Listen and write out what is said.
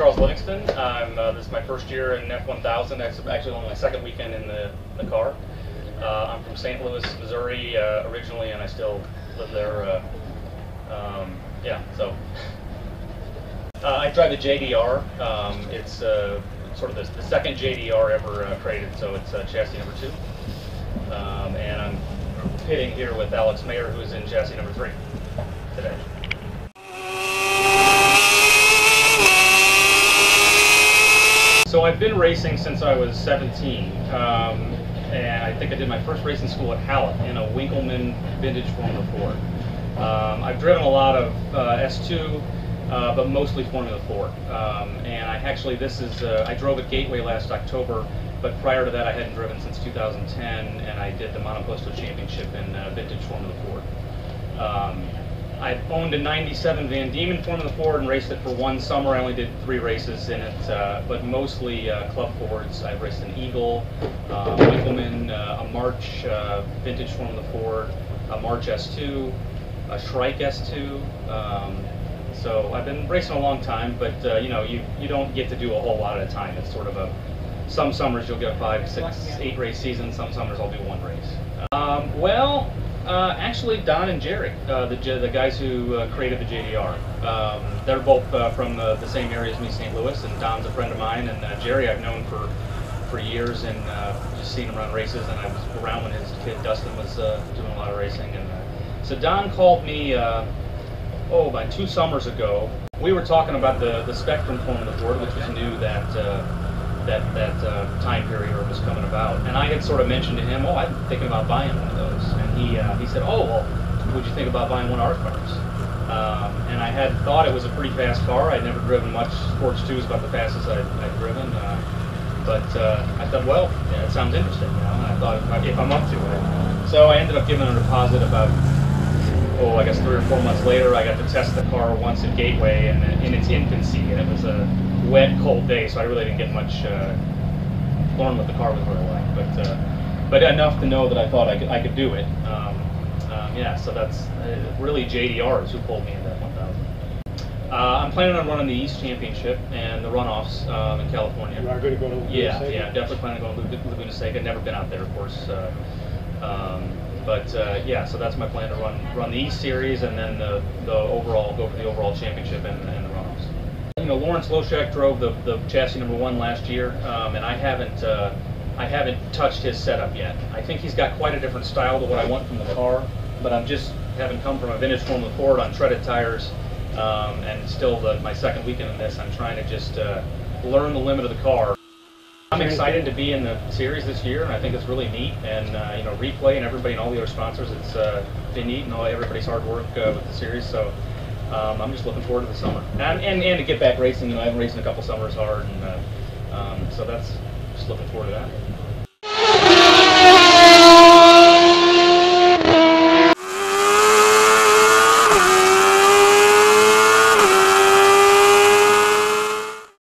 Charles Livingston. This is my first year in F1000. That's actually only my second weekend in the car. I'm from St. Louis, Missouri originally, and I still live there. I drive the JDR. It's sort of the second JDR ever created, so it's chassis number 2. And I'm pitting here with Alex Mayer, who's in chassis number 3 today. So I've been racing since I was 17, and I think I did my first race in school at Hallett in a Winkleman vintage Formula 4. I've driven a lot of S2, but mostly Formula 4. And I drove at Gateway last October, but prior to that I hadn't driven since 2010, and I did the Monoposto Championship in vintage Formula 4. I owned a 97 Van Diemen Formula 4 and raced it for one summer. I only did 3 races in it, but mostly Club Fords. I've raced an Eagle, Winkleman, a March vintage Formula 4, a March S2, a Shrike S2. So I've been racing a long time, but you don't get to do a whole lot at a time. It's sort of some summers you'll get a 5, 6, 8 race season. Some summers I'll do 1 race. Actually, Don and Jerry, the guys who created the JDR. They're both from the same area as me, St. Louis, and Don's a friend of mine, and Jerry I've known for years, and just seen him run races, and I was around when his kid Dustin was doing a lot of racing. And so Don called me about 2 summers ago. We were talking about the Spectrum Formula 4, which was new that time period was coming about, and I had sort of mentioned to him, I'm thinking about buying one of those, and he said, would you think about buying one of our cars? And I had thought it was a pretty fast car. I'd never driven much. Sports 2 is about the fastest I'd driven, but I thought, it sounds interesting, and I thought if I'm up to it. So I ended up giving a deposit about, I guess 3 or 4 months later. I got to test the car once at Gateway in its infancy, and it was a wet, cold day, so I really didn't get much learn what the car was really like, but enough to know that I thought I could do it. So that's really JDRs who pulled me into that 1000. I'm planning on running the East Championship and the runoffs in California. You are going to go to Laguna Seca? Yeah, definitely planning on going to Laguna Seca. Never been out there, of course. So that's my plan to run the East Series, and then go for the overall championship and the runoffs. Lawrence Loshak drove the chassis number 1 last year, and I haven't touched his setup yet. I think he's got quite a different style to what I want from the car, but I'm just having come from a vintage Formula 4 on treaded tires, and still my second weekend in this, I'm trying to just learn the limit of the car. I'm excited to be in the series this year, and I think it's really neat. And Replay and everybody and all the other sponsors, it's been neat, and everybody's hard work with the series. So I'm just looking forward to the summer, and to get back racing. I haven't raced in a couple summers hard, and so that's just looking forward to that.